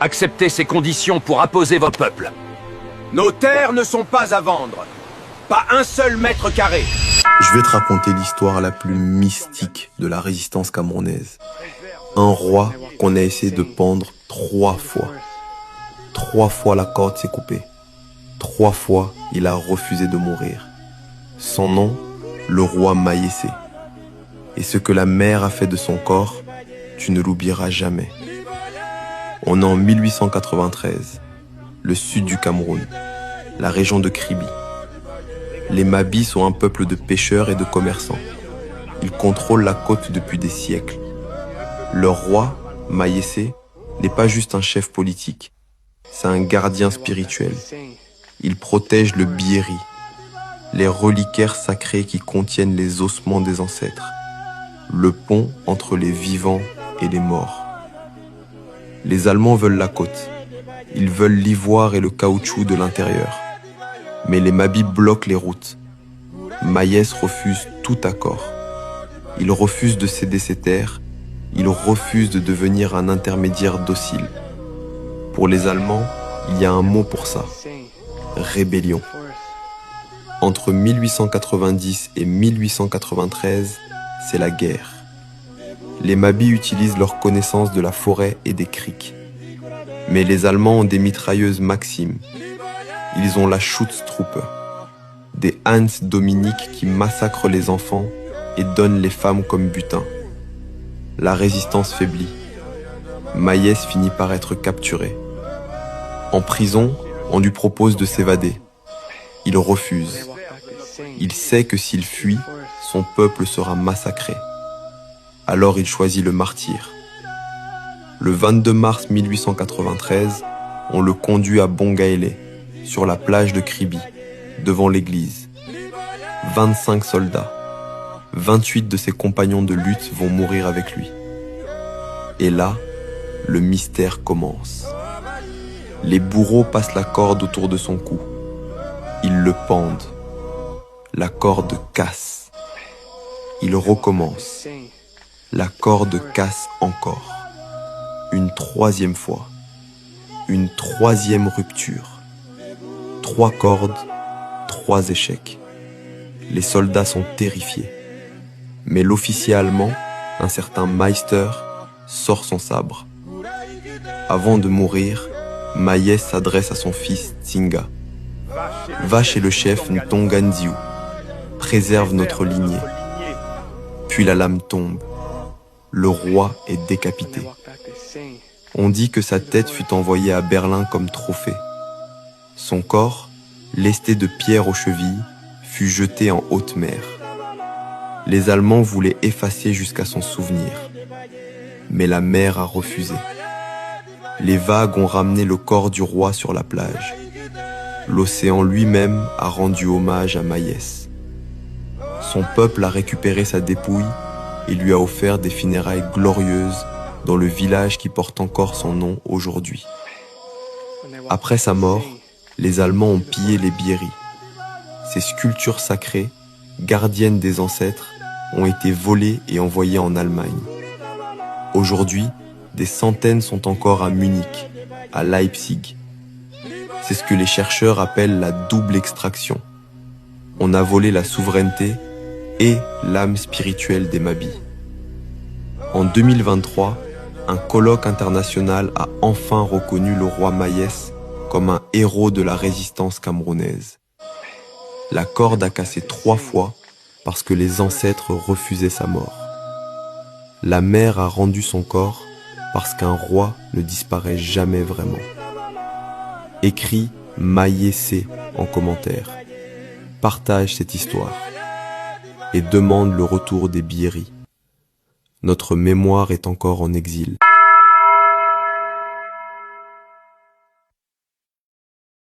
Acceptez ces conditions pour apposer votre peuple. Nos terres ne sont pas à vendre. Pas un seul mètre carré. Je vais te raconter l'histoire la plus mystique de la résistance camerounaise. Un roi qu'on a essayé de pendre 3 fois. 3 fois la corde s'est coupée. 3 fois il a refusé de mourir. Son nom, le roi Mayessé. Et ce que la mer a fait de son corps, tu ne l'oublieras jamais. On est en 1893, le sud du Cameroun, la région de Kribi. Les Mabis sont un peuple de pêcheurs et de commerçants. Ils contrôlent la côte depuis des siècles. Leur roi, Mayessé, n'est pas juste un chef politique, c'est un gardien spirituel. Il protège le biéri, les reliquaires sacrés qui contiennent les ossements des ancêtres, le pont entre les vivants et les morts. Les Allemands veulent la côte. Ils veulent l'ivoire et le caoutchouc de l'intérieur. Mais les Mabis bloquent les routes. Mayès refuse tout accord. Il refuse de céder ses terres. Il refuse de devenir un intermédiaire docile. Pour les Allemands, il y a un mot pour ça. Rébellion. Entre 1890 et 1893, c'est la guerre. Les Mabis utilisent leur connaissance de la forêt et des criques. Mais les Allemands ont des mitrailleuses Maxim. Ils ont la Schutztruppe, des Hans Dominique qui massacrent les enfants et donnent les femmes comme butin. La résistance faiblit. Mayès finit par être capturé. En prison, on lui propose de s'évader. Il refuse. Il sait que s'il fuit, son peuple sera massacré. Alors il choisit le martyre. Le 22 mars 1893, on le conduit à Bongaélé, sur la plage de Kribi, devant l'église. 25 soldats, 28 de ses compagnons de lutte vont mourir avec lui. Et là, le mystère commence. Les bourreaux passent la corde autour de son cou. Ils le pendent. La corde casse. Il recommence. La corde casse encore. Une 3e fois. Une 3e rupture. 3 cordes, 3 échecs. Les soldats sont terrifiés. Mais l'officier allemand, un certain Meister, sort son sabre. Avant de mourir, Mayès s'adresse à son fils Tsinga. Va chez le chef Ntonganziou. Préserve notre lignée. Puis la lame tombe. Le roi est décapité. On dit que sa tête fut envoyée à Berlin comme trophée. Son corps, lesté de pierres aux chevilles, fut jeté en haute mer. Les Allemands voulaient effacer jusqu'à son souvenir. Mais la mer a refusé. Les vagues ont ramené le corps du roi sur la plage. L'océan lui-même a rendu hommage à Mayès. Son peuple a récupéré sa dépouille et lui a offert des funérailles glorieuses dans le village qui porte encore son nom aujourd'hui. Après sa mort, les Allemands ont pillé les biéris. Ces sculptures sacrées, gardiennes des ancêtres, ont été volées et envoyées en Allemagne. Aujourd'hui, des centaines sont encore à Munich, à Leipzig. C'est ce que les chercheurs appellent la double extraction. On a volé la souveraineté et l'âme spirituelle des Mabis. En 2023, un colloque international a enfin reconnu le roi Mayès comme un héros de la résistance camerounaise. La corde a cassé 3 fois parce que les ancêtres refusaient sa mort. La mer a rendu son corps parce qu'un roi ne disparaît jamais vraiment. Écris Mayessé en commentaire. Partage cette histoire et demande le retour des biéris. Notre mémoire est encore en exil.